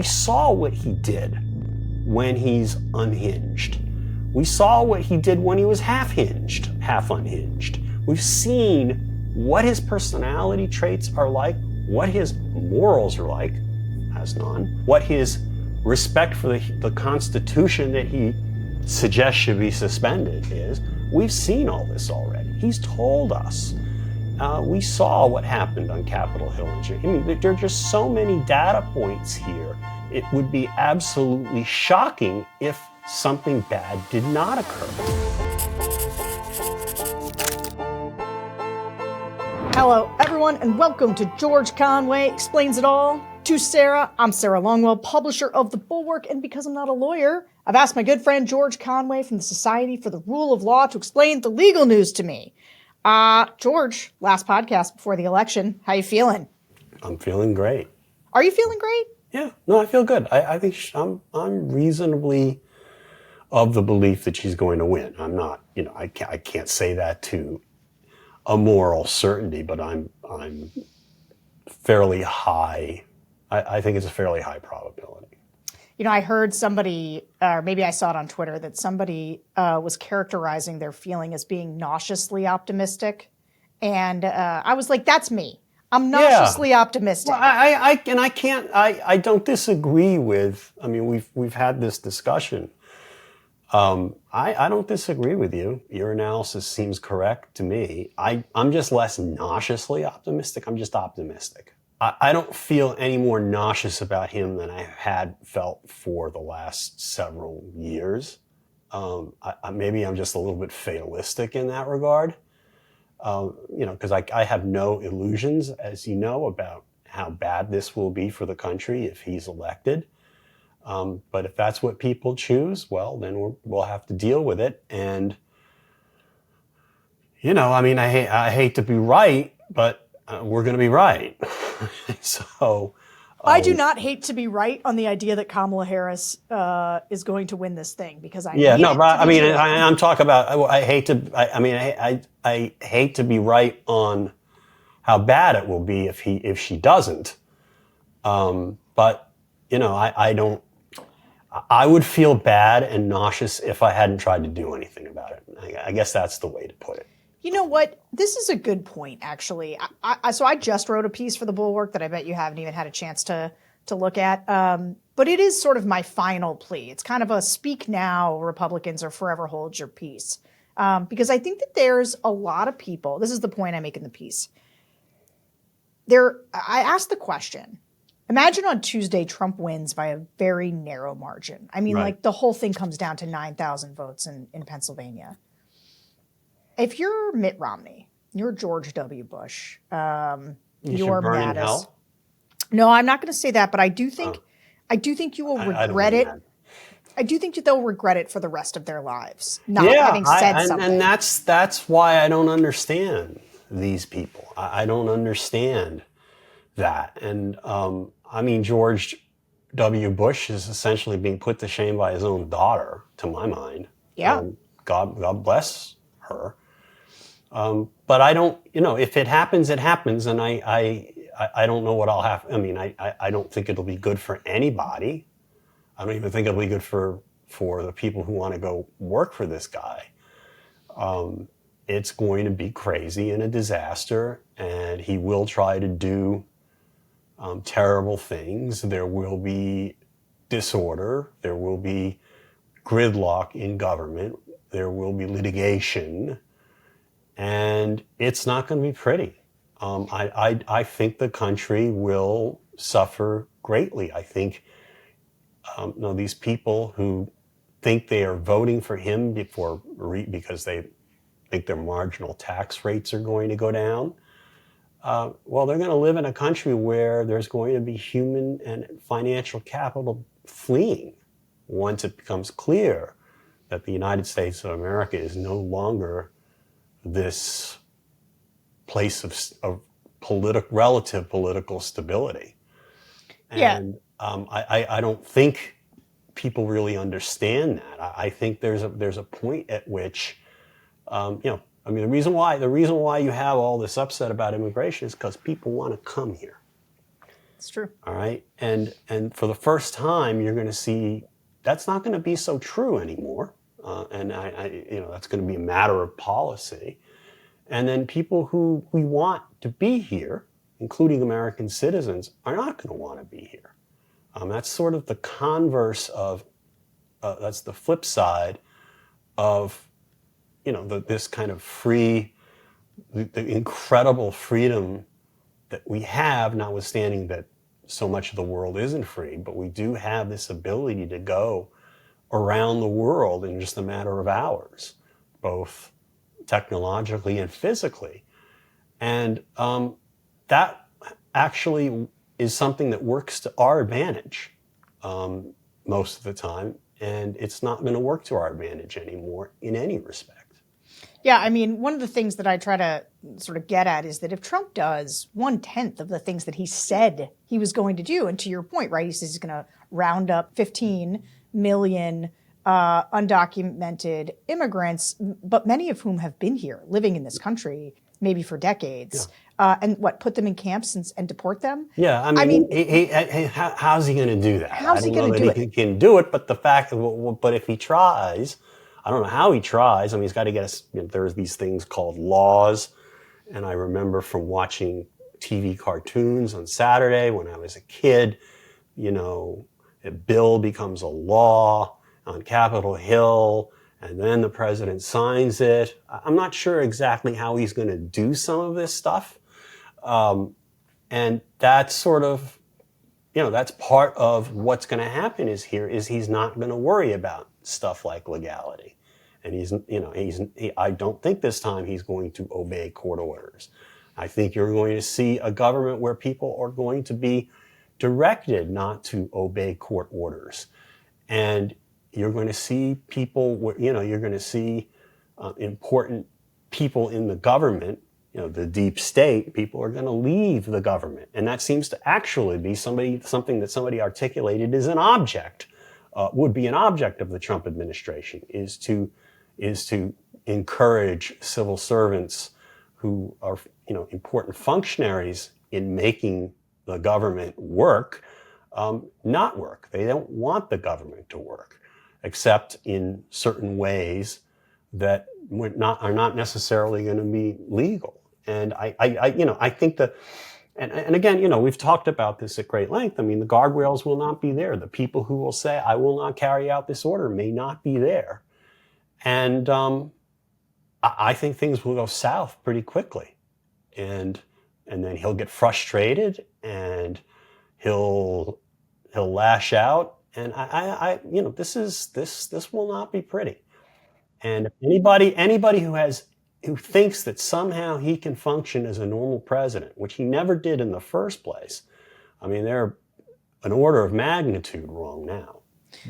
We saw what he did when he's unhinged. We saw what he did when he was half unhinged. We've seen what his personality traits are like, what his morals are like, has none, what his respect for the Constitution that he suggests should be suspended is. We've seen all this already. He's told us. We saw what happened on Capitol Hill. I mean, there are just so many data points here. It would be absolutely shocking if something bad did not occur. Hello, everyone, and welcome to George Conway Explains It All. To Sarah, I'm Sarah Longwell, publisher of the Bulwark, and because I'm not a lawyer, I've asked my good friend George Conway from the Society for the Rule of Law to explain the legal news to me. George, last podcast before the election, how you feeling? I'm feeling great. Are you feeling great? Yeah, no, I feel good. I think I'm reasonably of the belief that she's going to win. I'm not, I can't say that to a moral certainty, but I'm fairly high. I think it's a fairly high probability. I heard somebody, or maybe I saw it on Twitter, that somebody was characterizing their feeling as being nauseously optimistic. And I was like, that's me. I'm nauseously optimistic. Well, I don't disagree with, we've had this discussion. I don't disagree with you. Your analysis seems correct to me. I'm just less nauseously optimistic. I'm just optimistic. I don't feel any more nauseous about him than I had felt for the last several years. Maybe I'm just a little bit fatalistic in that regard. Because I have no illusions, as you know, about how bad this will be for the country if he's elected. But if that's what people choose, well, then we'll have to deal with it. And, I hate to be right, but we're going to be right. So I do not hate to be right on the idea that Kamala Harris is going to win this thing, because I'm talking about. I hate to be right on how bad it will be if she doesn't. But I don't. I would feel bad and nauseous if I hadn't tried to do anything about it. I guess that's the way to put it. You know what? This is a good point, actually. So I just wrote a piece for the Bulwark that I bet you haven't even had a chance to look at. But it is sort of my final plea. It's kind of a speak now, Republicans, or forever hold your peace. Because I think that there's a lot of people, this is the point I make in the piece. I asked the question, imagine on Tuesday Trump wins by a very narrow margin. Right. The whole thing comes down to 9,000 votes in Pennsylvania. If you're Mitt Romney, you're George W. Bush, you're Mattis. No, I'm not going to say that, but I do think you will regret it. I do think that they'll regret it for the rest of their lives, not having said something. And that's why I don't understand these people. I don't understand that. And George W. Bush is essentially being put to shame by his own daughter, to my mind. Yeah. God bless her. But I don't, if it happens, it happens. And I don't know what I'll have. I don't think it'll be good for anybody. I don't even think it'll be good for the people who want to go work for this guy. It's going to be crazy and a disaster, and he will try to do terrible things. There will be disorder. There will be gridlock in government. There will be litigation. And it's not going to be pretty. I think the country will suffer greatly. I think these people who think they are voting for him because they think their marginal tax rates are going to go down, they're going to live in a country where there's going to be human and financial capital fleeing once it becomes clear that the United States of America is no longer this place of relative political stability. And I don't think people really understand that. I think there's a point at which, the reason why you have all this upset about immigration is because people want to come here. It's true. All right. And for the first time, you're going to see that's not going to be so true anymore. And that's going to be a matter of policy. And then people who we want to be here, including American citizens, are not going to want to be here. That's sort of the converse of, that's the flip side of, this kind of free, the incredible freedom that we have, notwithstanding that so much of the world isn't free, but we do have this ability to go around the world in just a matter of hours, both technologically and physically. And that actually is something that works to our advantage most of the time, and it's not going to work to our advantage anymore in any respect. Yeah, I mean, one of the things that I try to sort of get at is that if Trump does 1/10 of the things that he said he was going to do, and to your point, right, he says he's going to round up 15 million undocumented immigrants, but many of whom have been here, living in this country, maybe for decades, and put them in camps and deport them? Yeah, I mean how's he going to do that? How's he going to do it? He can do it, but the fact, but if he tries, I don't know how he tries. I mean, he's got to get us. There's these things called laws, and I remember from watching TV cartoons on Saturday when I was a kid. A bill becomes a law on Capitol Hill, and then the president signs it. I'm not sure exactly how he's going to do some of this stuff, and that's sort of, that's part of what's going to happen is he's not going to worry about stuff like legality. And I don't think this time he's going to obey court orders. I think you're going to see a government where people are going to be directed not to obey court orders. And you're going to see people, you're going to see important people in the government, the deep state, people are going to leave the government. And that seems to actually be something that somebody articulated as an object, would be an object of the Trump administration, is to encourage civil servants who are, important functionaries in making the government work, not work. They don't want the government to work, except in certain ways that are not necessarily going to be legal. And I think that, and again, we've talked about this at great length. I mean, the guardrails will not be there. The people who will say, I will not carry out this order, may not be there. And I think things will go south pretty quickly. And then he'll get frustrated and he'll lash out. And this will not be pretty. And if anybody who thinks that somehow he can function as a normal president, which he never did in the first place, I mean, they're an order of magnitude wrong now.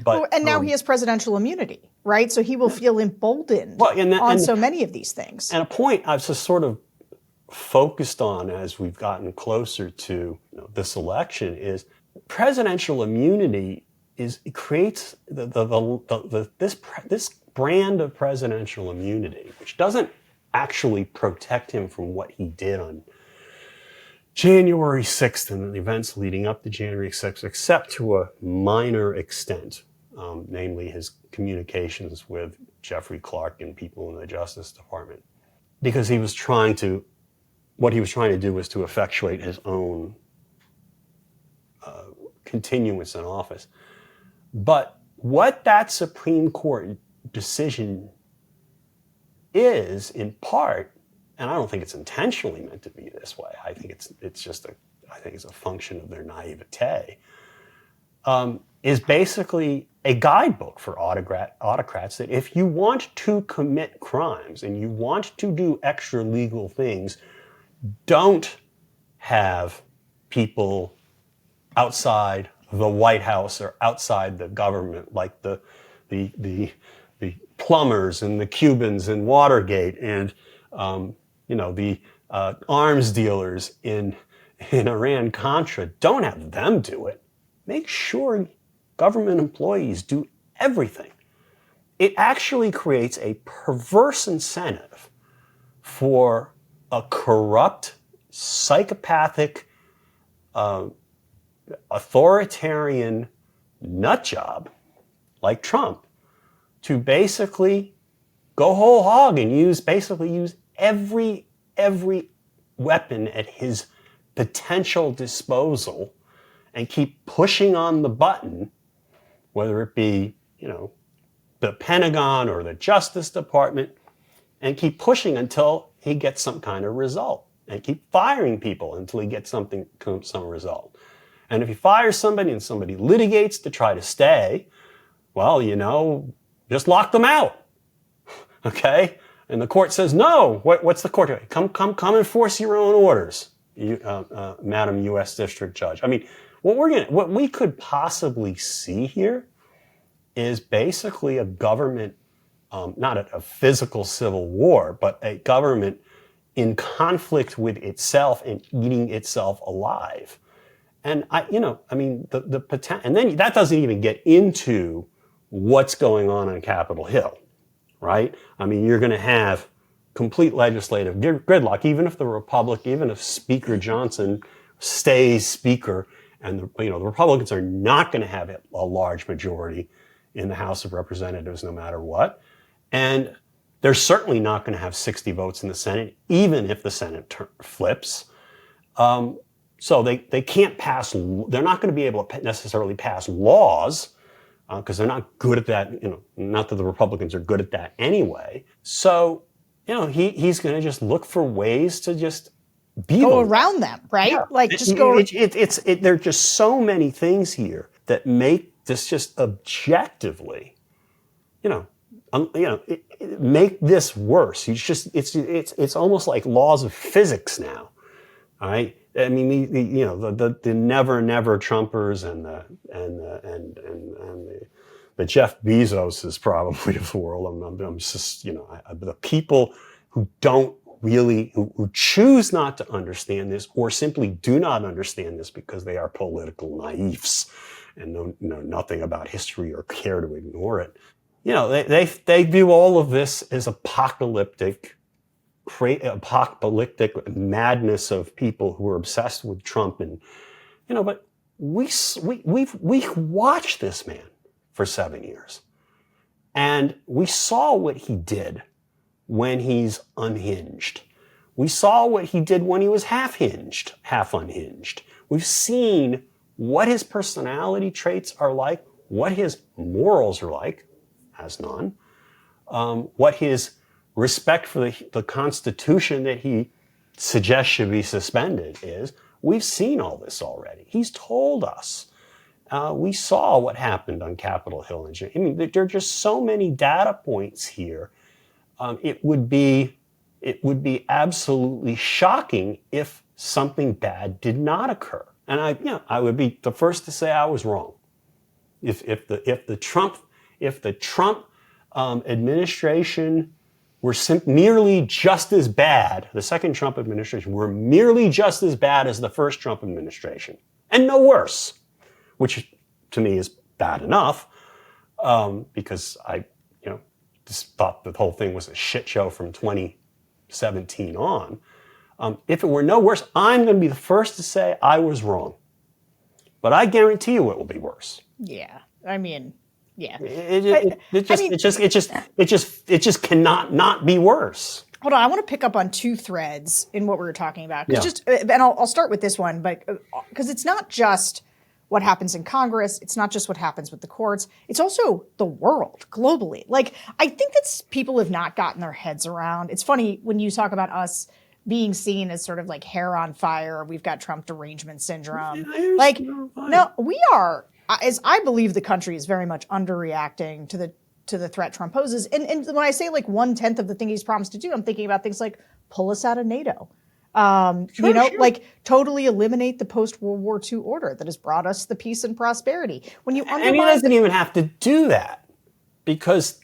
But and now he has presidential immunity, right? So he will feel emboldened on so many of these things. And a point I've just sort of focused on as we've gotten closer to this election is presidential immunity creates this brand of presidential immunity, which doesn't actually protect him from what he did on January 6th and the events leading up to January 6th, except to a minor extent, namely his communications with Jeffrey Clark and people in the Justice Department, because what he was trying to do was to effectuate his own continuance in office. But what that Supreme Court decision is, in part, and I don't think it's intentionally meant to be this way. I think it's a function of their naivete. Is basically a guidebook for autocrats that if you want to commit crimes and you want to do extra legal things, don't have people outside the White House or outside the government, like the plumbers and the Cubans in Watergate and the arms dealers in Iran-Contra. Don't have them do it. Make sure government employees do everything. It actually creates a perverse incentive for a corrupt, psychopathic authoritarian nut job like Trump to basically go whole hog and use every weapon at his potential disposal and keep pushing on the button, whether it be, the Pentagon or the Justice Department, and keep pushing until he gets some kind of result, and keep firing people until he gets some result. And if he fires somebody and somebody litigates to try to stay, well, just lock them out. Okay? And the court says, no. What's the court doing? Come enforce your own orders, Madam U.S. District Judge. I mean, what we could possibly see here is basically a government, not a physical civil war, but a government in conflict with itself and eating itself alive. And the potential, and then that doesn't even get into what's going on Capitol Hill, right? I mean, you're going to have complete legislative gridlock, even if Speaker Johnson stays Speaker, and the Republicans are not going to have a large majority in the House of Representatives no matter what. And they're certainly not going to have 60 votes in the Senate, even if the Senate flips. So they can't pass, they're not going to be able to necessarily pass laws because they're not good at that, not that the Republicans are good at that anyway. So, he's going to just look for ways to just go around them, right? Yeah. There are just so many things here that make this just objectively, make this worse. It's almost like laws of physics now, all right? I mean, the never Trumpers and the Jeff Bezos is probably of the world. I'm just, the people who don't really, who choose not to understand this or simply do not understand this because they are political naifs and know nothing about history or care to ignore it. They view all of this as apocalyptic madness of people who are obsessed with Trump, and but we've watched this man for 7 years, and we saw what he did when he's unhinged. We saw what he did when he was half unhinged. We've seen what his personality traits are like, what his morals are like, has none, what his respect for the Constitution that he suggests should be suspended is. We've seen all this already. He's told us. We saw what happened on Capitol Hill. I mean, there are just so many data points here. It would be absolutely shocking if something bad did not occur. And I would be the first to say I was wrong. If the Trump administration were merely just as bad, the second Trump administration were merely just as bad as the first Trump administration, and no worse, which to me is bad enough, because I just thought the whole thing was a shit show from 2017 on. If it were no worse, I'm going to be the first to say I was wrong. But I guarantee you it will be worse. Yeah, I mean, yeah. It just cannot not be worse. Hold on, I want to pick up on two threads in what we were talking about. And I'll start with this one, but because it's not just what happens in Congress, it's not just what happens with the courts, it's also the world globally. Like, I think that people have not gotten their heads around. It's funny when you talk about us being seen as sort of like hair on fire, we've got Trump derangement syndrome. Like, no, we are, as I believe the country is very much underreacting to the threat Trump poses. And when I say like 1/10 of the thing he's promised to do, I'm thinking about things like pull us out of NATO. Like totally eliminate the post-World War II order that has brought us the peace and prosperity. And he doesn't even have to do that because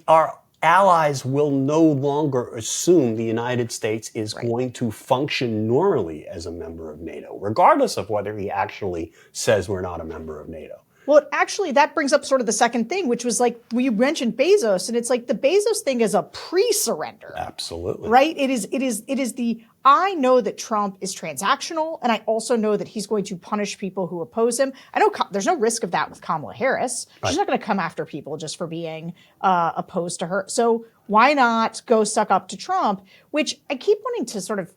our allies will no longer assume the United States is going to function normally as a member of NATO, regardless of whether he actually says we're not a member of NATO. Well, actually, that brings up sort of the second thing, which was like, you mentioned Bezos, and it's like the Bezos thing is a pre-surrender. Absolutely. Right? It is the I know that Trump is transactional, and I also know that he's going to punish people who oppose him. I know there's no risk of that with Kamala Harris. Right. She's not going to come after people just for being opposed to her. So why not go suck up to Trump, which I keep wanting to sort of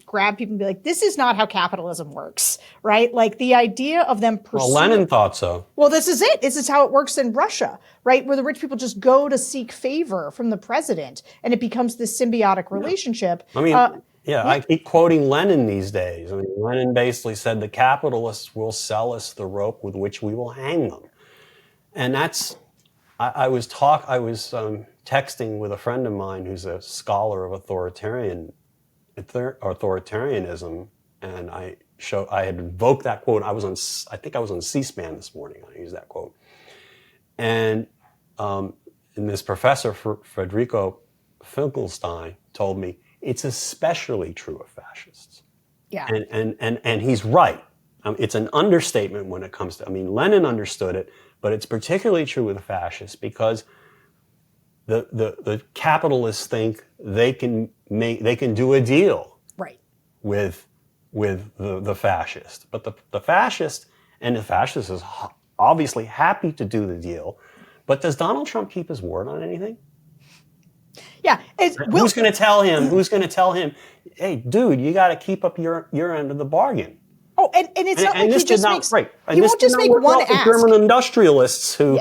grab people and be like, this is not how capitalism works, right? Like the idea of them pursuing. Well, Lenin thought so. Well, this is it. This is how it works in Russia, right? Where the rich people just go to seek favor from the president, and it becomes this symbiotic relationship. I mean, I keep quoting Lenin these days. I mean, Lenin basically said the capitalists will sell us the rope with which we will hang them. And that's, I was texting with a friend of mine who's a scholar of authoritarianism, and I had invoked that quote. I think I was on C-SPAN this morning. I used that quote, and this professor Federico Finkelstein told me it's especially true of fascists. Yeah, and he's right. It's an understatement when it comes to. I mean, Lenin understood it, but it's particularly true with fascists because the capitalists think they can do a deal with the fascist, but the fascist is obviously happy to do the deal. But does Donald Trump keep his word on anything? Yeah. Who's going to tell him? Hey, dude, you got to keep up your end of the bargain. Oh, and it's not like he just makes. He won't just make one ask. German industrialists who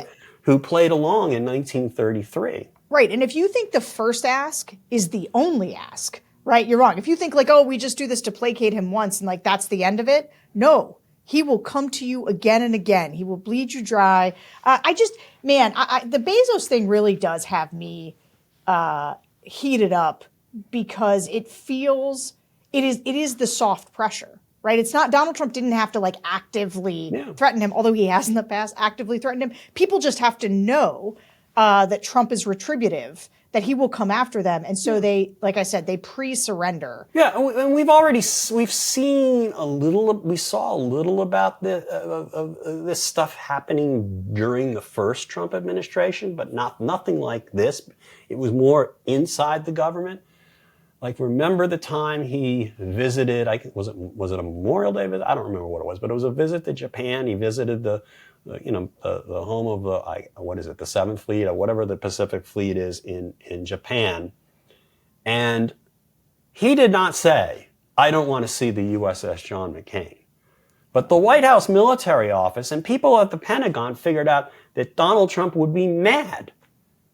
played along in 1933. Right, and if you think the first ask is the only ask, right, you're wrong. If you think like, oh, we just do this to placate him once and like that's the end of it, no. He will come to you again and again. He will bleed you dry. The Bezos thing really does have me heated up because it is the soft pressure, right? It's not, Donald Trump didn't have to like actively threaten him, although he has in the past actively threatened him. People just have to know that Trump is retributive, that he will come after them. And so they, like I said, they pre-surrender. Yeah, and we saw a little about this stuff happening during the first Trump administration, but nothing like this. It was more inside the government. Like, remember the time he visited, was it a Memorial Day visit? I don't remember what it was, but it was a visit to Japan. He visited the home of the Seventh Fleet or whatever the Pacific Fleet is in Japan. And he did not say, I don't want to see the USS John McCain. But the White House military office and people at the Pentagon figured out that Donald Trump would be mad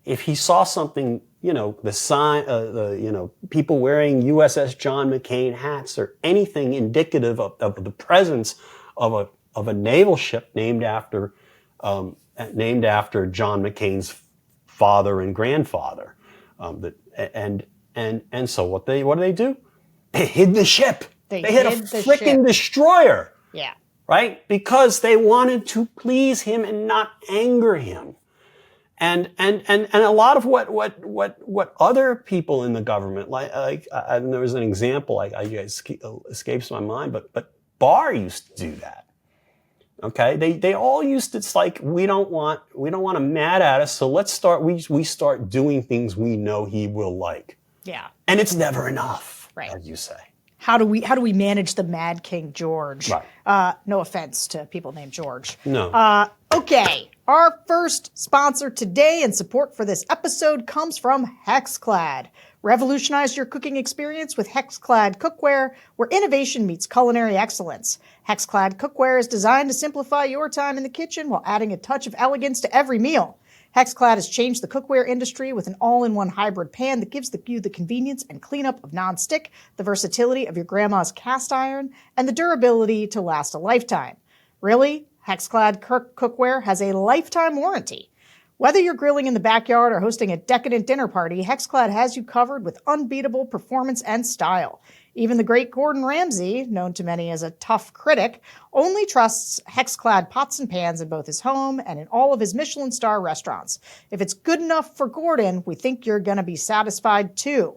if he saw something, the sign, people wearing USS John McCain hats or anything indicative of the presence of a naval ship named after John McCain's father and grandfather. And so what do they do? They hid the ship. They hid a frickin' destroyer. Yeah. Right? Because they wanted to please him and not anger him. And a lot of what other people in the government like there was an example escapes my mind, but Barr used to do that. Okay, they all used to. It's like we don't want him mad at us, so let's start. We start doing things we know he will like. Yeah, and it's never enough, right? As you say. How do we manage the Mad King George? Right. No offense to people named George. No. Okay. Our first sponsor today and support for this episode comes from Hexclad. Revolutionize your cooking experience with Hexclad cookware, where innovation meets culinary excellence. Hexclad cookware is designed to simplify your time in the kitchen while adding a touch of elegance to every meal. Hexclad has changed the cookware industry with an all-in-one hybrid pan that gives you the convenience and cleanup of non-stick, the versatility of your grandma's cast iron, and the durability to last a lifetime. Really? Hexclad cookware has a lifetime warranty. Whether you're grilling in the backyard or hosting a decadent dinner party, Hexclad has you covered with unbeatable performance and style. Even the great Gordon Ramsay, known to many as a tough critic, only trusts Hexclad pots and pans in both his home and in all of his Michelin star restaurants. If it's good enough for Gordon, we think you're going to be satisfied too.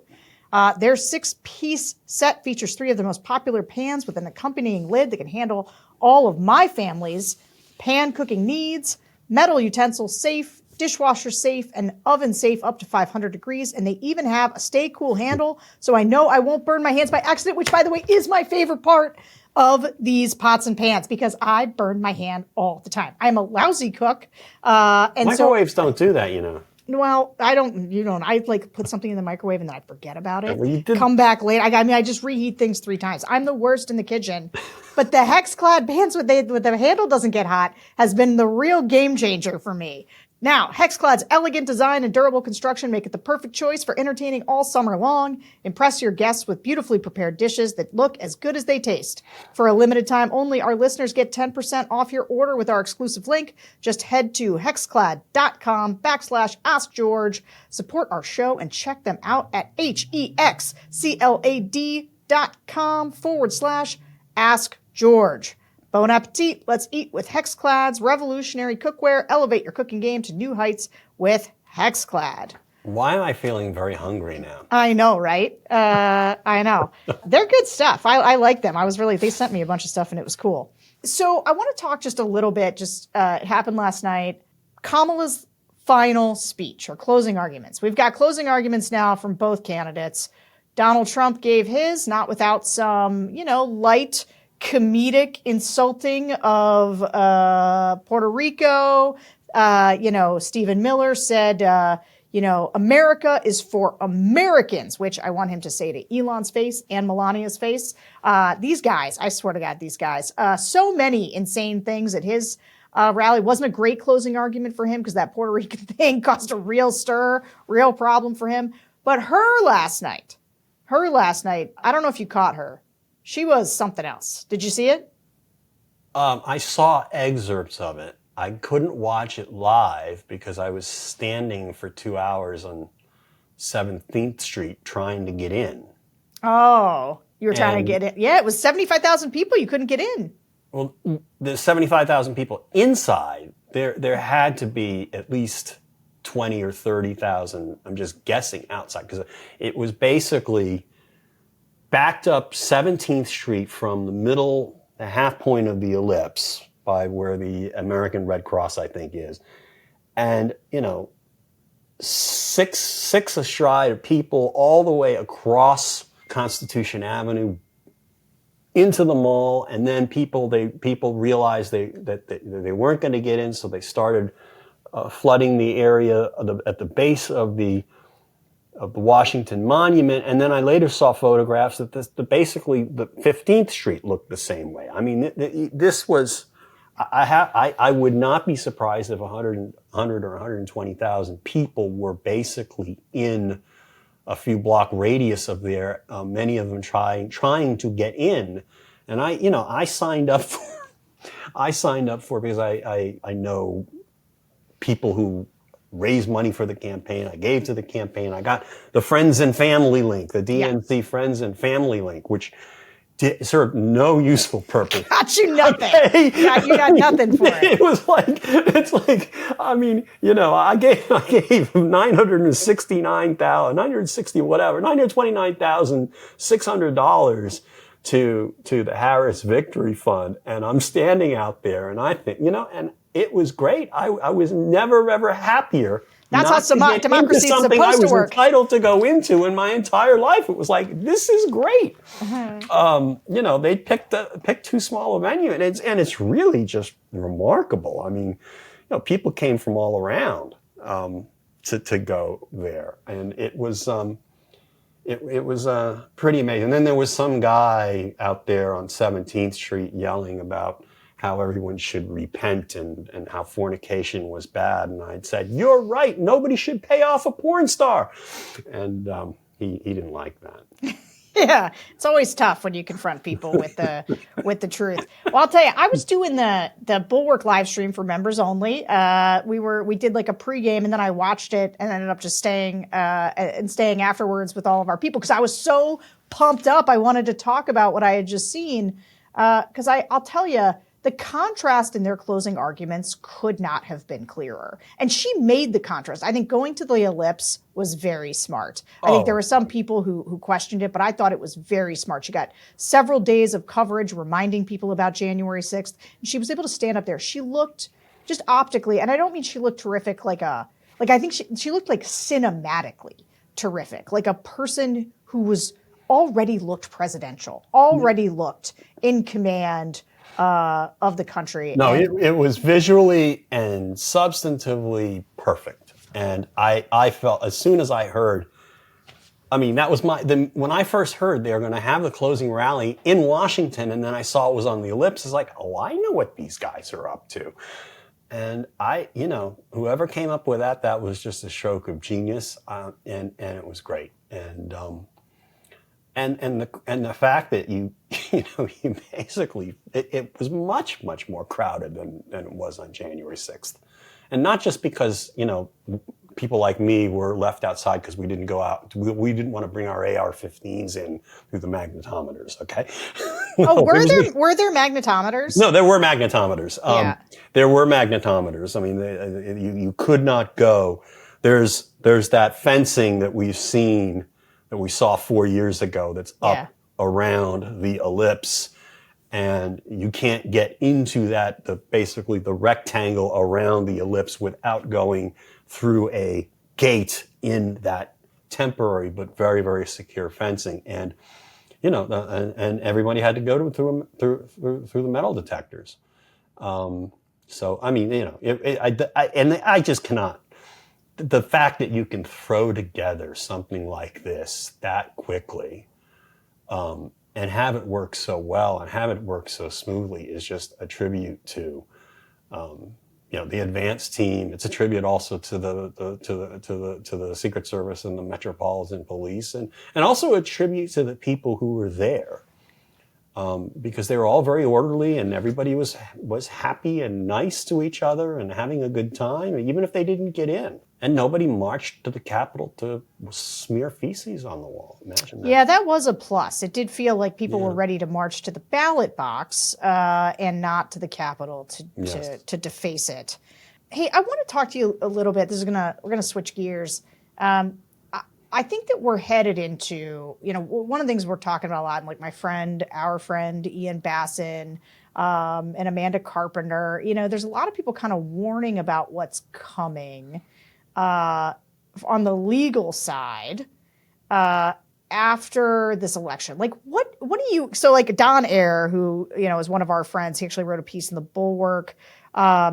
Their 6-piece set features 3 of the most popular pans with an accompanying lid that can handle all of my family's pan cooking needs. Metal utensils safe dishwasher safe and oven safe up to 500 degrees. And they even have a stay cool handle, so I know I won't burn my hands by accident, which, by the way, is my favorite part of these pots and pans because I burn my hand all the time. I'm a lousy cook. Microwaves don't do that, you know. Well, I don't, I like put something in the microwave and then I forget about it. Well, you did. Come back later. I just reheat things 3 times. I'm the worst in the kitchen. But the Hexclad pans with the handle doesn't get hot has been the real game changer for me. Now, Hexclad's elegant design and durable construction make it the perfect choice for entertaining all summer long. Impress your guests with beautifully prepared dishes that look as good as they taste. For a limited time only, our listeners get 10% off your order with our exclusive link. Just head to hexclad.com/AskGeorge. Support our show and check them out at hexclad.com/AskGeorge. Bon appetit. Let's eat with Hexclad's revolutionary cookware. Elevate your cooking game to new heights with Hexclad. Why am I feeling very hungry now? I know, right? I know. They're good stuff. I like them. They sent me a bunch of stuff and it was cool. So I want to talk just a little bit, it happened last night. Kamala's final speech or closing arguments. We've got closing arguments now from both candidates. Donald Trump gave his, not without some, light comedic insulting of Puerto Rico. Stephen Miller said, America is for Americans, which I want him to say to Elon's face and Melania's face. These guys, I swear to God, these guys, so many insane things at his rally. Wasn't a great closing argument for him because that Puerto Rican thing caused a real stir, real problem for him. But her last night, I don't know if you caught her. She was something else. Did you see it? I saw excerpts of it. I couldn't watch it live because I was standing for 2 hours on 17th Street trying to get in. Oh, you were trying to get in. Yeah, it was 75,000 people. You couldn't get in. Well, the 75,000 people inside, there had to be at least 20 or 30,000, I'm just guessing, outside. Because it was basically backed up 17th Street from the half point of the ellipse by where the American Red Cross, I think, is. And, six astride of people all the way across Constitution Avenue into the mall. And then people realized that they weren't going to get in, so they started flooding the area at the base of the Washington Monument, and then I later saw photographs that basically the 15th Street looked the same way. I mean, this was. I would not be surprised if 100 or 120,000 people were basically in a few block radius of there. Many of them trying to get in, and I signed up for. Because I know people who raised money for the campaign. I gave to the campaign. I got the Friends and Family link, the DNC Friends and Family link, which served no useful purpose. Got you nothing. Okay? You got nothing for it. I gave $929,600 to the Harris Victory Fund, and I'm standing out there, and I think, and it was great. I was never ever happier. That's how democracy is supposed to work. I was entitled to go into in my entire life. It was like, this is great. Mm-hmm. They picked too small a venue, and it's really just remarkable. I mean, people came from all around to go there, and it was pretty amazing. And then there was some guy out there on 17th Street yelling about how everyone should repent and how fornication was bad. And I'd said, you're right, nobody should pay off a porn star. And he didn't like that. Yeah, it's always tough when you confront people with the truth. Well, I'll tell you, I was doing the Bulwark live stream for members only. We did like a pregame, and then I watched it and ended up just staying afterwards with all of our people because I was so pumped up. I wanted to talk about what I had just seen because I'll tell you, the contrast in their closing arguments could not have been clearer. And she made the contrast. I think going to the ellipse was very smart. I think there were some people who questioned it, but I thought it was very smart. She got several days of coverage reminding people about January 6th, and she was able to stand up there. She looked just optically, and I don't mean she looked terrific I think she looked like cinematically terrific, like a person who was already looked presidential, already looked in command of the country. No, it was visually and substantively perfect. And I felt, as soon as I heard, that was when I first heard they were going to have the closing rally in Washington, and then I saw it was on the ellipse, it's like, oh, I know what these guys are up to. And whoever came up with that was just a stroke of genius, and it was great. And the fact that you basically, it was much, much more crowded than it was on January 6th. And not just because, people like me were left outside because we didn't go out. We didn't want to bring our AR-15s in through the magnetometers, okay? Oh, were there magnetometers? No, there were magnetometers. Yeah. There were magnetometers. You could not go. There's that fencing that we saw 4 years ago that's up around the ellipse, and you can't get into basically the rectangle around the ellipse without going through a gate in that temporary but very, very secure fencing. And and everybody had to go through the metal detectors. I just cannot. The fact that you can throw together something like this that quickly, and have it work so well and have it work so smoothly is just a tribute to, the advanced team. It's a tribute also to the Secret Service and the Metropolitan Police, and also a tribute to the people who were there, because they were all very orderly and everybody was happy and nice to each other and having a good time, even if they didn't get in. And nobody marched to the Capitol to smear feces on the wall. Imagine that. Yeah, that was a plus. It did feel like people were ready to march to the ballot box and not to the Capitol to deface it. Hey, I want to talk to you a little bit. We're gonna switch gears. I think that we're headed into, one of the things we're talking about a lot, like our friend Ian Bassin, and Amanda Carpenter. There's a lot of people kind of warning about what's coming. On the legal side, after this election, what do you, so Don Ayer, who, is one of our friends, he actually wrote a piece in the Bulwark.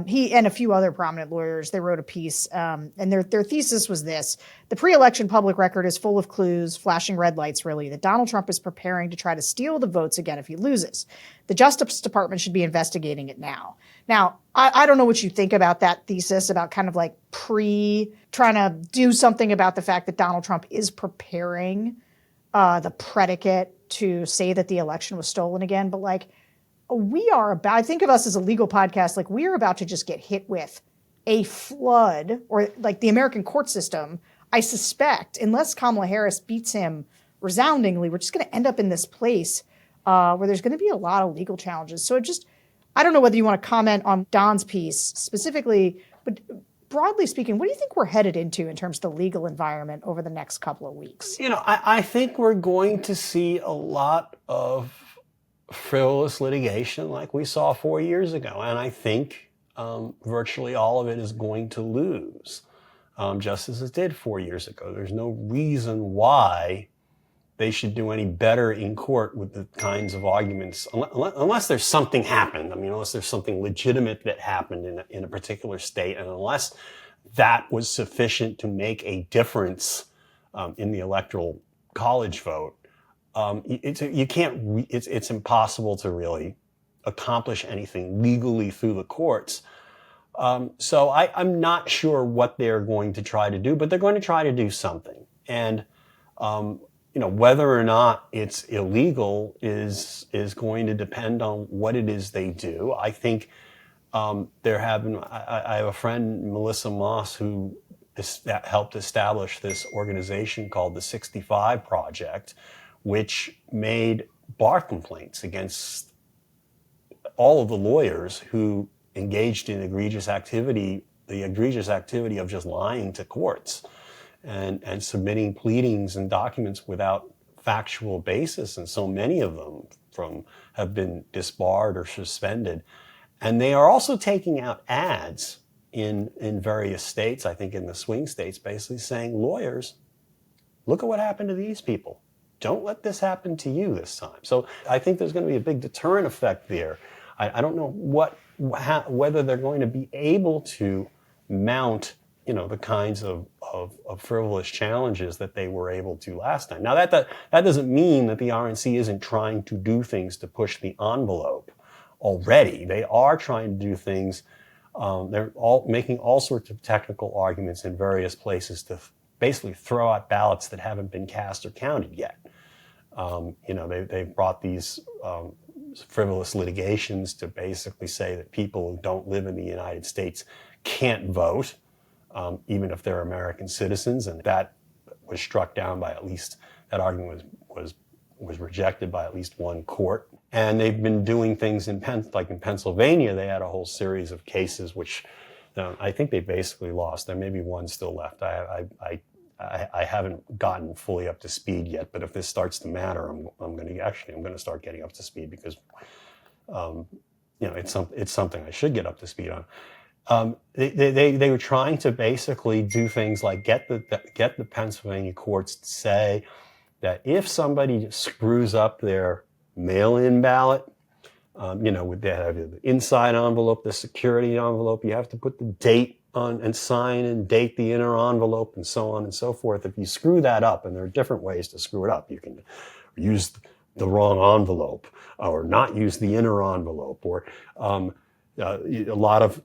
He and a few other prominent lawyers, they wrote a piece, and their thesis was this: the pre-election public record is full of clues, flashing red lights, really, that Donald Trump is preparing to try to steal the votes again if he loses. The Justice Department should be investigating it now. Now, I don't know what you think about that thesis, about kind of trying to do something about the fact that Donald Trump is preparing the predicate to say that the election was stolen again. But I think of us as a legal podcast, we are about to just get hit with a flood, or the American court system. I suspect, unless Kamala Harris beats him resoundingly, we're just going to end up in this place where there's going to be a lot of legal challenges. So I don't know whether you want to comment on Don's piece specifically, but broadly speaking, what do you think we're headed into in terms of the legal environment over the next couple of weeks? I think we're going to see a lot of frivolous litigation like we saw 4 years ago. And I think virtually all of it is going to lose, just as it did 4 years ago. There's no reason why they should do any better in court with the kinds of arguments, unless there's something happened. Unless there's something legitimate that happened in a particular state, and unless that was sufficient to make a difference in the electoral college vote. It's impossible to really accomplish anything legally through the courts. So I'm not sure what they're going to try to do, but they're going to try to do something. And, whether or not it's illegal is going to depend on what it is they do. I think I have a friend, Melissa Moss, who helped establish this organization called the 65 Project, which made bar complaints against all of the lawyers who engaged in the egregious activity of just lying to courts and submitting pleadings and documents without factual basis. And so many of them have been disbarred or suspended. And they are also taking out ads in various states, I think in the swing states, basically saying, lawyers, look at what happened to these people. Don't let this happen to you this time. So I think there's going to be a big deterrent effect there. I don't know whether they're going to be able to mount, the kinds of frivolous challenges that they were able to last time. Now that doesn't mean that the RNC isn't trying to do things to push the envelope already. They are trying to do things. They're all making all sorts of technical arguments in various places to basically throw out ballots that haven't been cast or counted yet. They've brought these frivolous litigations to basically say that people who don't live in the United States can't vote, even if they're American citizens, and that was struck down by that argument was rejected by at least one court. And they've been doing things like in Pennsylvania, they had a whole series of cases which I think they basically lost. There may be one still left. I haven't gotten fully up to speed yet, but if this starts to matter, I'm going to start getting up to speed because, it's something I should get up to speed on. They were trying to basically do things like get the Pennsylvania courts to say that if somebody screws up their mail-in ballot, with the inside envelope, the security envelope, you have to put the date on and sign and date the inner envelope and so on and so forth. If you screw that up, and there are different ways to screw it up, you can use the wrong envelope or not use the inner envelope, or a lot of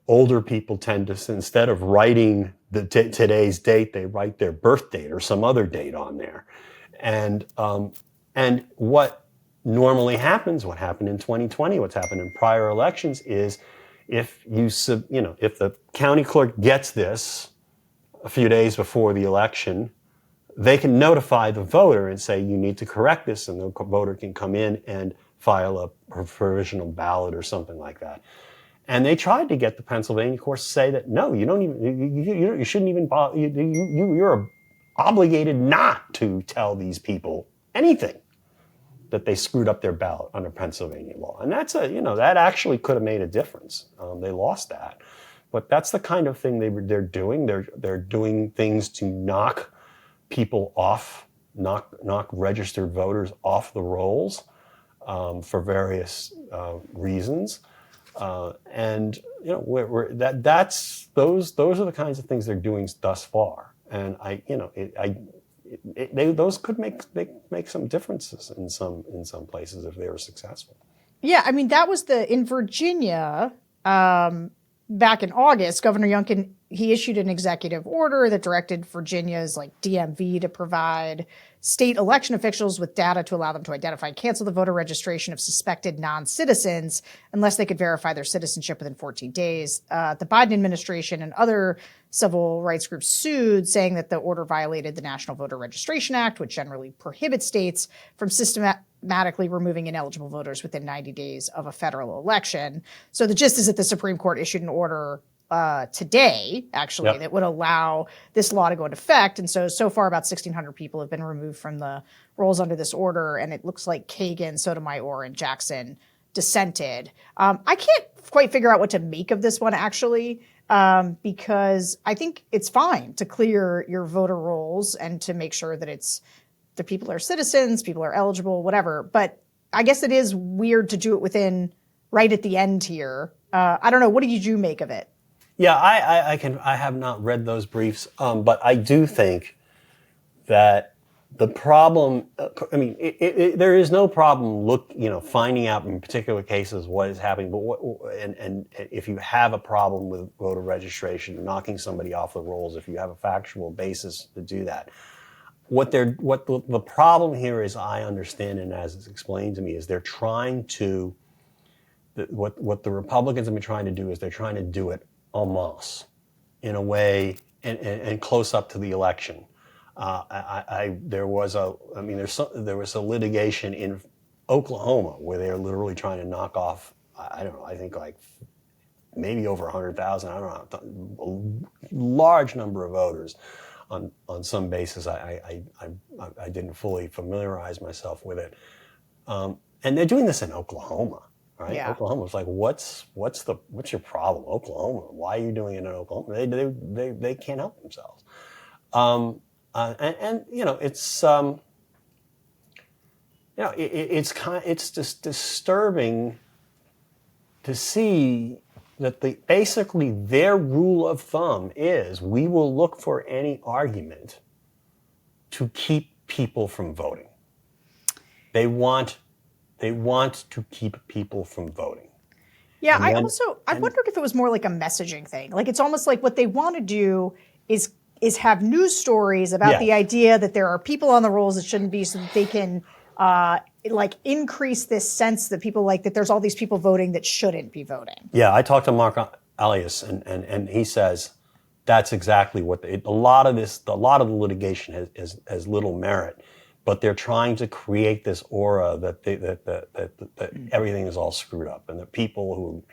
older people tend to, instead of writing today's date, they write their birth date or some other date on there. And what normally happens, what happened in 2020, what's happened in prior elections is if the county clerk gets this a few days before the election, they can notify the voter and say, you need to correct this, and the voter can come in and file a provisional ballot or something like that. And they tried to get the Pennsylvania courts to say that, no, you don't even, you shouldn't even, you're obligated not to tell these people anything that they screwed up their ballot under Pennsylvania law. And that's that actually could have made a difference. They lost that. But that's the kind of thing they're doing. They're doing things to knock people off, knock registered voters off the rolls for various reasons. Those are the kinds of things they're doing thus far. And those could make some differences in some places if they were successful. Yeah, I mean, that was in Virginia back in August. Governor Youngkin, he issued an executive order that directed Virginia's DMV to provide state election officials with data to allow them to identify and cancel the voter registration of suspected non-citizens unless they could verify their citizenship within 14 days. The Biden administration and other civil rights groups sued, saying that the order violated the National Voter Registration Act, which generally prohibits states from systematically removing ineligible voters within 90 days of a federal election. So the gist is that the Supreme Court issued an order today, actually, Yep. that would allow this law to go into effect. And so far about 1,600 people have been removed from the rolls under this order. And it looks like Kagan, Sotomayor, and Jackson dissented. I can't quite figure out what to make of this one, actually, because I think it's fine to clear your voter rolls and to make sure that the people are citizens, people are eligible, whatever. But I guess it is weird to do it right at the end here. I don't know. What did you make of it? Yeah, I have not read those briefs, but I do think that the problem, there is no problem finding out in particular cases what is happening, but and if you have a problem with voter registration, knocking somebody off the rolls, if you have a factual basis to do that, what the problem here is, I understand, and as it's explained to me, is they're trying to, what the Republicans have been trying to do is they're trying to do it en masse, in a way, and close up to the election. There was a litigation in Oklahoma where they're literally trying to knock off, I don't know, I think maybe over 100,000, I don't know, a large number of voters on some basis. I didn't fully familiarize myself with it. And they're doing this in Oklahoma. right? Yeah. Oklahoma was like, what's your problem, Oklahoma? Why are you doing it in Oklahoma? They can't help themselves. And it's it's just disturbing to see that basically their rule of thumb is we will look for any argument to keep people from voting. They want to keep people from voting. Yeah, I wondered if it was more like a messaging thing. Like it's almost like what they want to do is have news stories about the idea that there are people on the rolls that shouldn't be, so that they can like increase this sense that people like that there's all these people voting that shouldn't be voting. Yeah, I talked to Mark Elias, and he says that's exactly what a lot of the litigation has little merit, but they're trying to create this aura that everything is all screwed up, and that people who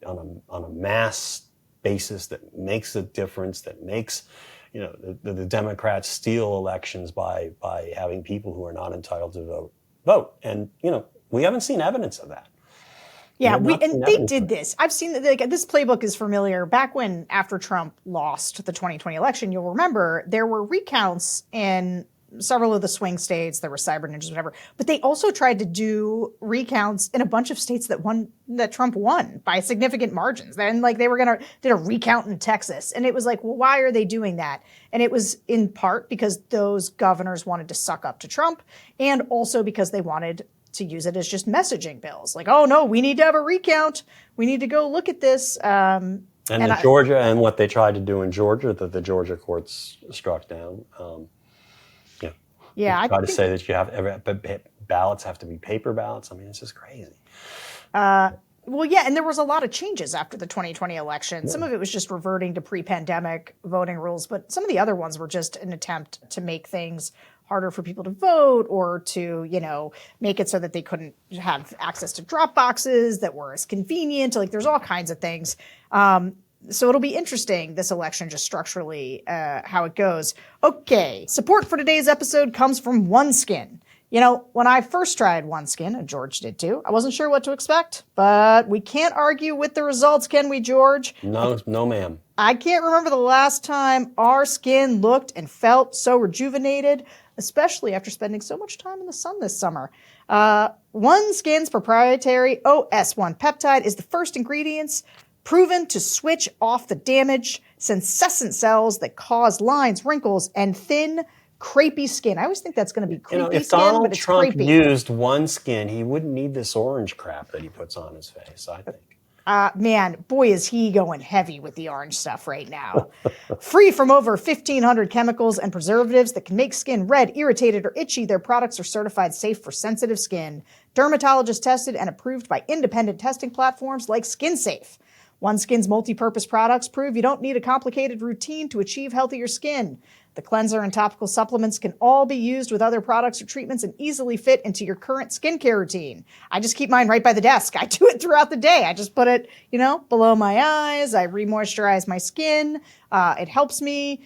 on a mass basis that makes a difference, that makes the Democrats steal elections by having people who are not entitled to vote, and we haven't seen evidence of that. Yeah, they did this. I've seen that this playbook is familiar. Back when, after Trump lost the 2020 election, you'll remember there were recounts in several of the swing states. There were cyber ninjas, whatever. But they also tried to do recounts in a bunch of states that Trump won by significant margins. Then, like, they were did a recount in Texas, and it was like, well, why are they doing that? And it was in part because those governors wanted to suck up to Trump, and also because they wanted to use it as just messaging bills. Like, oh no, we need to have a recount. We need to go look at this. Georgia, and what they tried to do in Georgia that the Georgia courts struck down. I try to say that you have ballots have to be paper ballots. I mean, it's just crazy. Well, yeah, and there was a lot of changes after the 2020 election. Yeah. Some of it was just reverting to pre-pandemic voting rules, but some of the other ones were just an attempt to make things harder for people to vote, or to, make it so that they couldn't have access to drop boxes that were as convenient. Like, there's all kinds of things. So it'll be interesting, this election, just structurally, how it goes. Okay, support for today's episode comes from OneSkin. When I first tried OneSkin, and George did too, I wasn't sure what to expect, but we can't argue with the results, can we, George? No, ma'am. I can't remember the last time our skin looked and felt so rejuvenated, especially after spending so much time in the sun this summer. OneSkin's proprietary OS1 peptide is the first ingredient proven to switch off the damaged senescent cells that cause lines, wrinkles, and thin, crepey skin. I always think that's going to be creepy if skin, Donald but it's Trump creepy. used OneSkin, he wouldn't need this orange crap that he puts on his face, I think. Man, boy, is he going heavy with the orange stuff right now. Free from over 1,500 chemicals and preservatives that can make skin red, irritated, or itchy, their products are certified safe for sensitive skin. Dermatologist tested and approved by independent testing platforms like SkinSafe. OneSkin's multi-purpose products prove you don't need a complicated routine to achieve healthier skin. The cleanser and topical supplements can all be used with other products or treatments and easily fit into your current skincare routine. I just keep mine right by the desk. I do it throughout the day. I just put it, below my eyes. I re-moisturize my skin. It helps me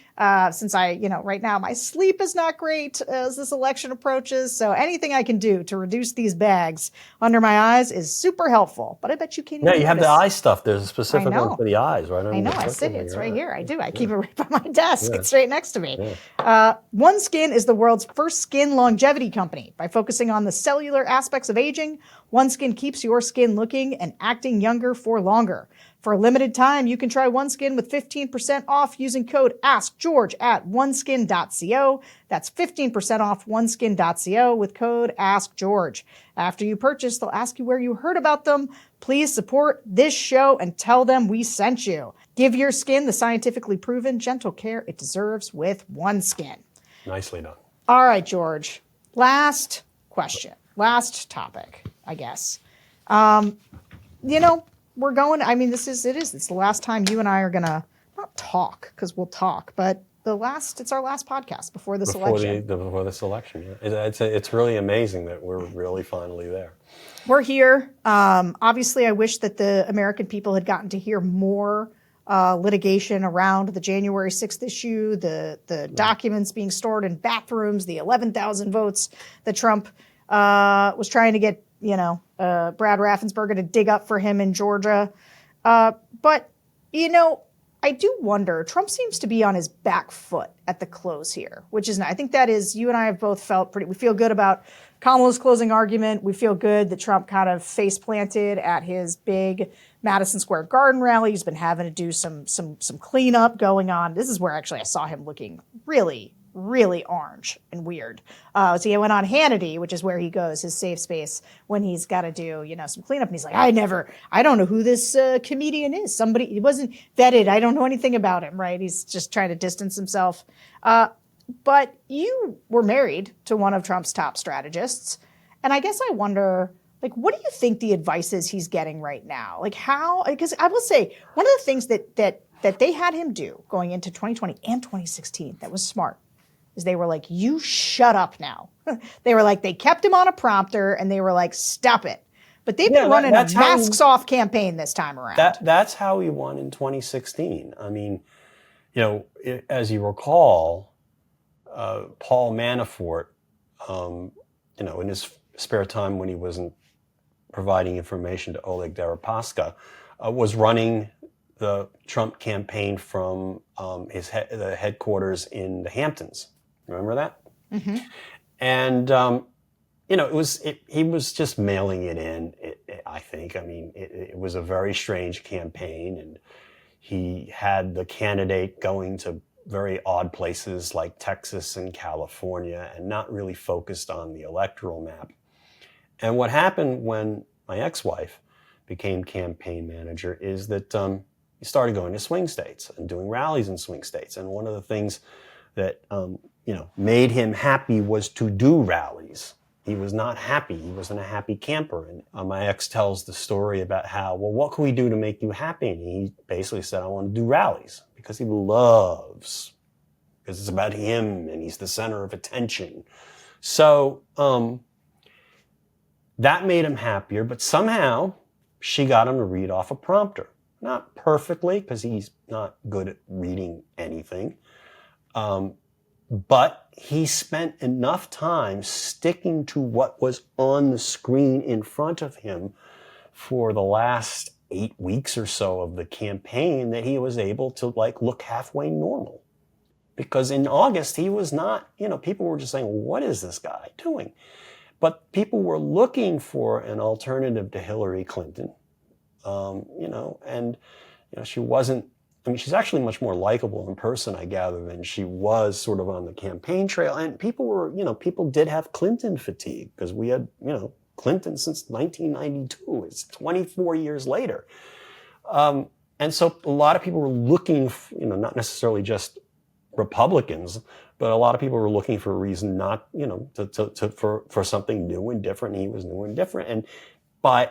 since right now my sleep is not great as this election approaches. So anything I can do to reduce these bags under my eyes is super helpful. But I bet you can't. Yeah, you have the eye stuff. There's a specific one for the eyes, right? I know. I sit. It's right here. I do. I keep it right by my desk. Yeah. It's right next to me. Yeah. OneSkin is the world's first skin longevity company. By focusing on the cellular aspects of aging, OneSkin keeps your skin looking and acting younger for longer. For a limited time, you can try OneSkin with 15% off using code AskGeorge at oneskin.co. That's 15% off oneskin.co with code AskGeorge. After you purchase, they'll ask you where you heard about them. Please support this show and tell them we sent you. Give your skin the scientifically proven, gentle care it deserves with OneSkin. Nicely done. All right, George. Last question. Last topic, I guess. We're going, it's the last time you and I are going to not talk, because we'll talk, but it's our last podcast before this election. Before this election, yeah. It's really amazing that we're really finally there. We're here. Obviously, I wish that the American people had gotten to hear more litigation around the January 6th issue, the documents being stored in bathrooms, the 11,000 votes that Trump was trying to get Brad Raffensperger to dig up for him in Georgia. But, I do wonder, Trump seems to be on his back foot at the close here, which is, I think that is, you and I have both felt we feel good about Kamala's closing argument. We feel good that Trump kind of face planted at his big Madison Square Garden rally. He's been having to do some cleanup going on. This is where actually I saw him looking really, really orange and weird. So he went on Hannity, which is where he goes, his safe space, when he's got to do, some cleanup. And he's like, I don't know who this comedian is. He wasn't vetted. I don't know anything about him, right? He's just trying to distance himself. But you were married to one of Trump's top strategists. And I guess I wonder, what do you think the advice is he's getting right now? Because I will say, one of the things that they had him do going into 2020 and 2016 that was smart is they were like, you shut up now. They were like, they kept him on a prompter and they were like, stop it. But they've been running a masks off campaign this time around. That's how he won in 2016. I mean, as you recall, Paul Manafort, in his spare time when he wasn't providing information to Oleg Deripaska, was running the Trump campaign from the headquarters in the Hamptons. Remember that? Mm-hmm. And he was just mailing it in. I think. I mean, it was a very strange campaign, and he had the candidate going to very odd places like Texas and California, and not really focused on the electoral map. And what happened when my ex-wife became campaign manager is that he started going to swing states and doing rallies in swing states. And one of the things that made him happy was to do rallies. He was not happy. He wasn't a happy camper. And my ex tells the story about how, well, what can we do to make you happy? And he basically said, I want to do rallies because because it's about him and he's the center of attention. So that made him happier, but somehow she got him to read off a prompter. Not perfectly, because he's not good at reading anything. But he spent enough time sticking to what was on the screen in front of him for the last 8 weeks or so of the campaign that he was able to look halfway normal. Because in August, he was not, people were just saying, what is this guy doing? But people were looking for an alternative to Hillary Clinton. She wasn't, she's actually much more likable in person, I gather, than she was sort of on the campaign trail. And people did have Clinton fatigue because we had, Clinton since 1992. It's 24 years later. And so a lot of people were looking, not necessarily just Republicans, but a lot of people were looking for a reason not, for something new and different. And he was new and different. And by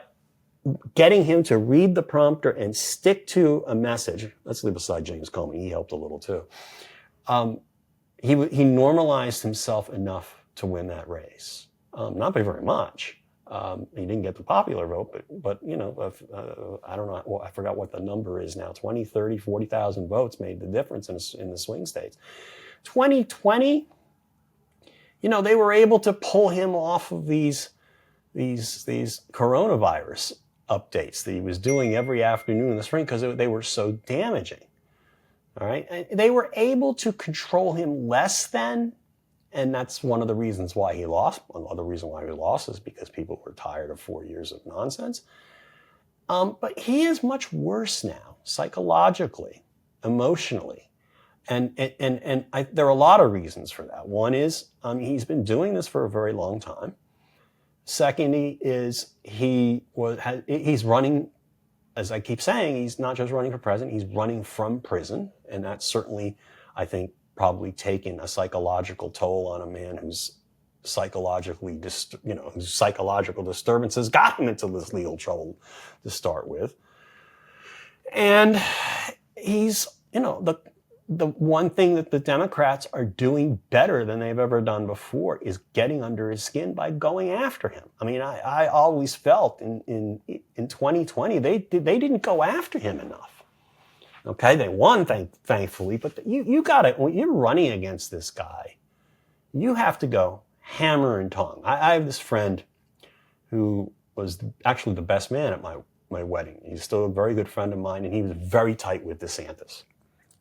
getting him to read the prompter and stick to a message, let's leave aside James Comey, he helped a little too. He normalized himself enough to win that race. Not by very much. He didn't get the popular vote, but I don't know, well, I forgot what the number is now, 20, 30, 40,000 votes made the difference in the swing states. 2020, they were able to pull him off of these coronavirus updates that he was doing every afternoon in the spring because they were so damaging. All right. And they were able to control him less than, and that's one of the reasons why he lost. Another reason why he lost is because people were tired of 4 years of nonsense. But he is much worse now, psychologically, emotionally. And there are a lot of reasons for that. One is he's been doing this for a very long time. Secondly is he's running, as I keep saying, he's not just running for president, he's running from prison. And that's certainly, I think, probably taken a psychological toll on a man who's psychological disturbances got him into this legal trouble to start with. And he's, the one thing that the Democrats are doing better than they've ever done before is getting under his skin by going after him. I mean, I always felt in 2020, they didn't go after him enough. Okay, they won, thankfully, but you got it. When you're running against this guy, you have to go hammer and tong. I have this friend who was actually the best man at my wedding. He's still a very good friend of mine, and he was very tight with DeSantis.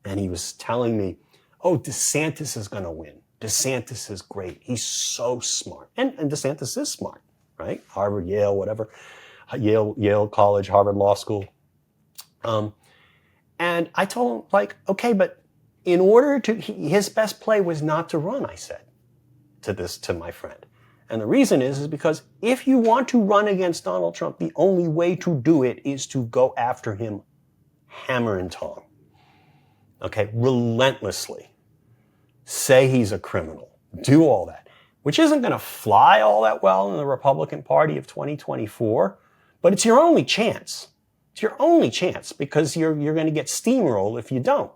And he was telling me, oh, DeSantis is going to win. DeSantis is great. He's so smart. And DeSantis is smart, right? Harvard, Yale, whatever. Yale College, Harvard Law School. And I told him, like, okay, but in order to, his best play was not to run, I said to my friend. And the reason is because if you want to run against Donald Trump, the only way to do it is to go after him hammer and tong. Okay, relentlessly. Say he's a criminal. Do all that. Which isn't going to fly all that well in the Republican Party of 2024, but it's your only chance. It's your only chance because you're going to get steamrolled if you don't.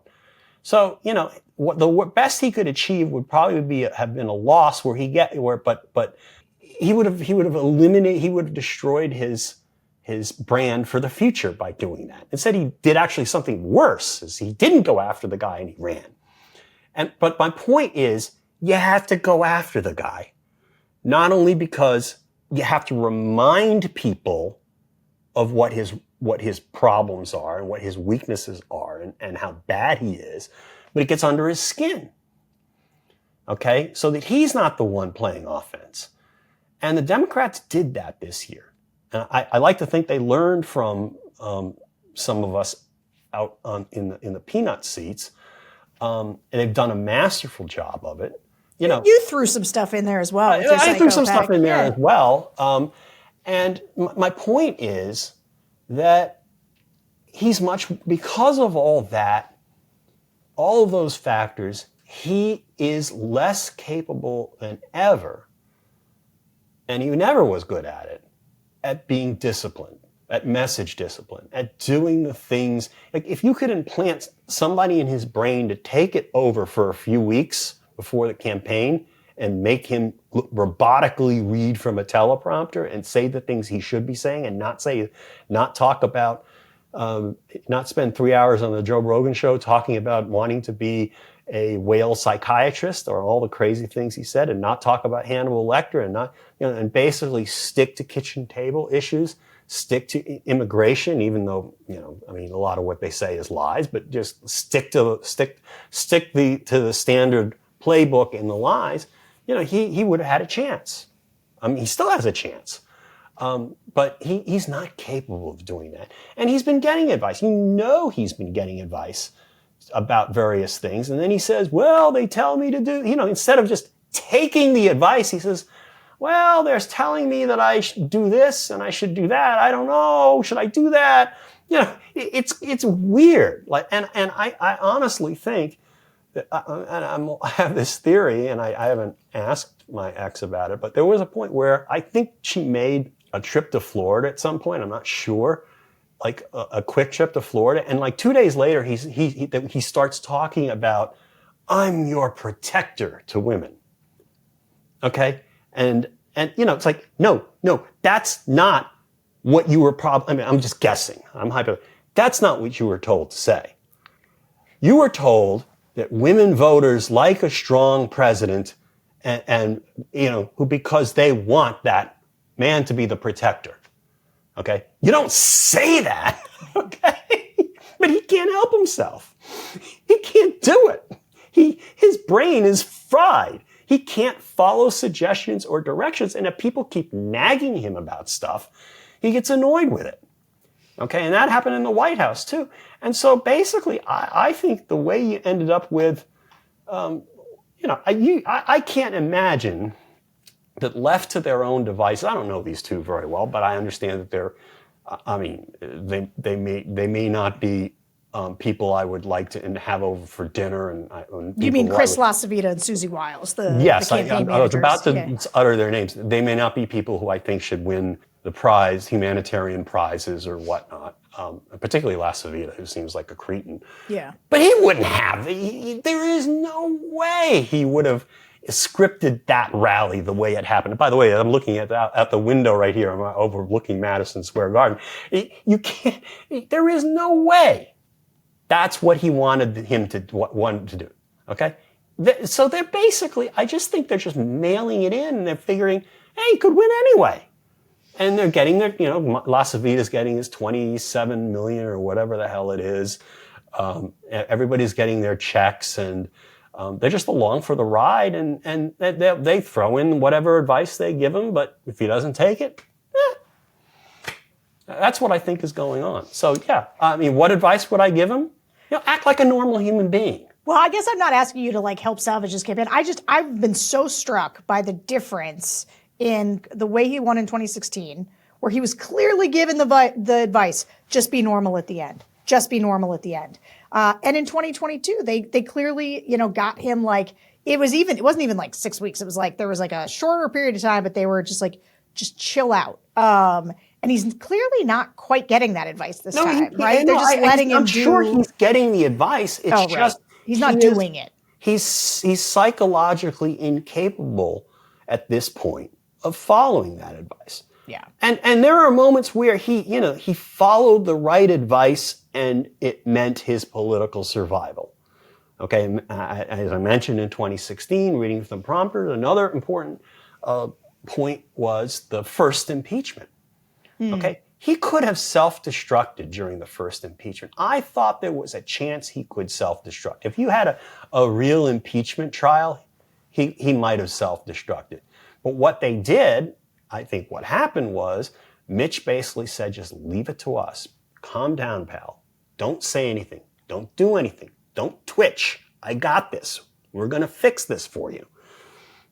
So, you know, the best he could achieve would probably have been a loss but he would have destroyed his brand for the future by doing that. Instead, he did actually something worse, is he didn't go after the guy and he ran. But my point is, you have to go after the guy, not only because you have to remind people of what his problems are and what his weaknesses are and how bad he is, but it gets under his skin. Okay? So that he's not the one playing offense. And the Democrats did that this year. And I like to think they learned from some of us out in the peanut seats, and they've done a masterful job of it. You know, you threw some stuff in there as well. I threw some stuff in there as well. And my point is that he's because of all that, all of those factors, he is less capable than ever, and he never was good at it, at being disciplined, at message discipline, at doing the things. Like if you could implant somebody in his brain to take it over for a few weeks before the campaign and make him robotically read from a teleprompter and say the things he should be saying and not spend 3 hours on the Joe Rogan show talking about wanting to be a whale psychiatrist or all the crazy things he said, and not talk about Hannibal Lecter and basically stick to kitchen table issues, stick to immigration, even though, a lot of what they say is lies, but just stick to the standard playbook and the lies. He would have had a chance. He still has a chance. But he's not capable of doing that. And he's been getting advice. He's been getting advice about various things. And then he says, well, they tell me to do, instead of just taking the advice, he says, well, they're telling me that I should do this and I should do that. I don't know. Should I do that? It's weird. And I honestly think that, I have this theory, and I haven't asked my ex about it, but there was a point where I think she made a trip to Florida at some point. I'm not sure, like a quick trip to Florida. And like 2 days later, he starts talking about, I'm your protector to women. Okay. And it's like, no, that's not what you were I'm just guessing. That's not what you were told to say. You were told that women voters like a strong president and who, because they want that man to be the protector. Okay? You don't say that. Okay? But he can't help himself. He can't do it. His brain is fried. He can't follow suggestions or directions. And if people keep nagging him about stuff, he gets annoyed with it. Okay? And that happened in the White House too. And so basically, I think the way you ended up with, I can't imagine that left to their own devices. I don't know these two very well, but I understand that they may not be people I would like to have over for dinner. And you mean Chris LaCivita and Susie Wiles, yes, the campaign I was about to managers. utter their names. They may not be people who I think should win the prize, humanitarian prizes or whatnot. Particularly LaCivita, who seems like a cretin. Yeah. But he wouldn't have. There is no way he would have scripted that rally the way it happened. By the way, I'm looking at the window right here. I'm overlooking Madison Square Garden. You can't. There is no way. That's what he wanted to do. Okay. So they're basically. I just think they're just mailing it in, and they're figuring, hey, he could win anyway. And they're getting their, Las Vita's getting his 27 million or whatever the hell it is. Everybody's getting their checks, and they're just along for the ride, and they throw in whatever advice they give him, but if he doesn't take it, that's what I think is going on. So yeah, I mean, what advice would I give him? Act like a normal human being. Well, I guess I'm not asking you to like help salvage this campaign. I've been so struck by the difference in the way he won in 2016, where he was clearly given the advice, just be normal at the end. Just be normal at the end. And in 2022, they clearly, got him like, it wasn't even like 6 weeks. It was like, there was like a shorter period of time, but they were just like, just chill out. And he's clearly not quite getting that advice this time, right? They're just letting him do. I'm sure he's getting the advice. It's just he's not doing it. He's psychologically incapable at this point of following that advice. Yeah. And there are moments where he followed the right advice and it meant his political survival. Okay, as I mentioned in 2016, reading from the prompter, another important point was the first impeachment. Okay, he could have self-destructed during the first impeachment. I thought there was a chance he could self-destruct. If you had a real impeachment trial, he might have self-destructed. But what they did, I think what happened was Mitch basically said, just leave it to us. Calm down, pal. Don't say anything. Don't do anything. Don't twitch. I got this. We're going to fix this for you.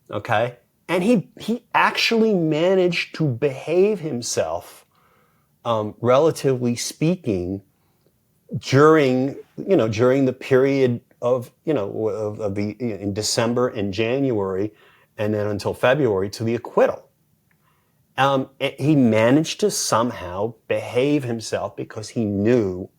Okay? And he actually managed to behave himself, relatively speaking, during the period in December and January, and then until February to the acquittal. He managed to somehow behave himself because he knew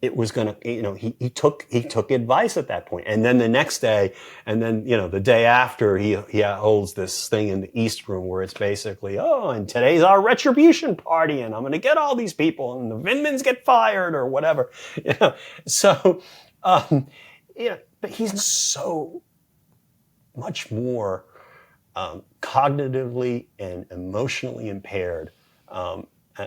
it was going to, he took advice at that point. And then the next day, and then, the day after, he holds this thing in the East Room where it's basically, and today's our retribution party, and I'm going to get all these people, and the Vindmans get fired or whatever. So, but he's so much more cognitively and emotionally impaired.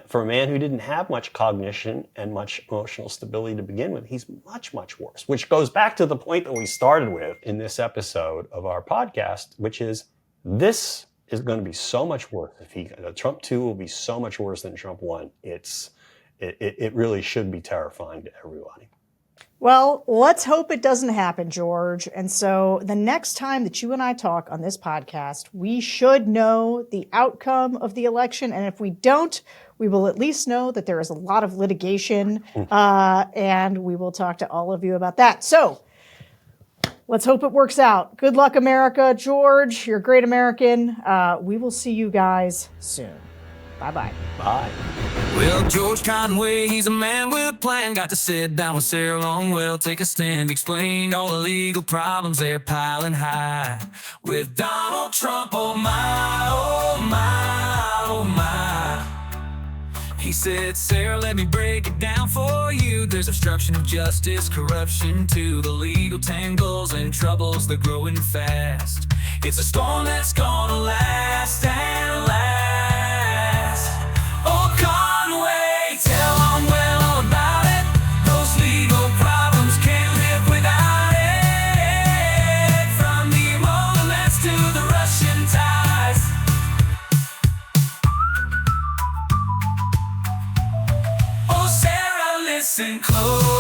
For a man who didn't have much cognition and much emotional stability to begin with, he's much, much worse, which goes back to the point that we started with in this episode of our podcast, which is this is going to be so much worse. Trump 2 will be so much worse than Trump 1. It really should be terrifying to everybody. Well, let's hope it doesn't happen, George. And so the next time that you and I talk on this podcast, we should know the outcome of the election. And if we don't, we will at least know that there is a lot of litigation, and we will talk to all of you about that. So let's hope it works out. Good luck, America. George, you're a great American. We will see you guys soon. Bye-bye. Bye. Well, George Conway, he's a man with a plan. Got to sit down with Sarah Longwell, take a stand, explain all the legal problems they're piling high. With Donald Trump, oh my, oh my, oh my. He said, Sarah, let me break it down for you. There's obstruction of justice, corruption to the legal tangles and troubles that are growing fast. It's a storm that's gonna last and last. Oh, Conway, tell Longwell all about it. Those legal problems can't live without it. From the emoluments to the Russian ties. Oh, Sarah, listen close.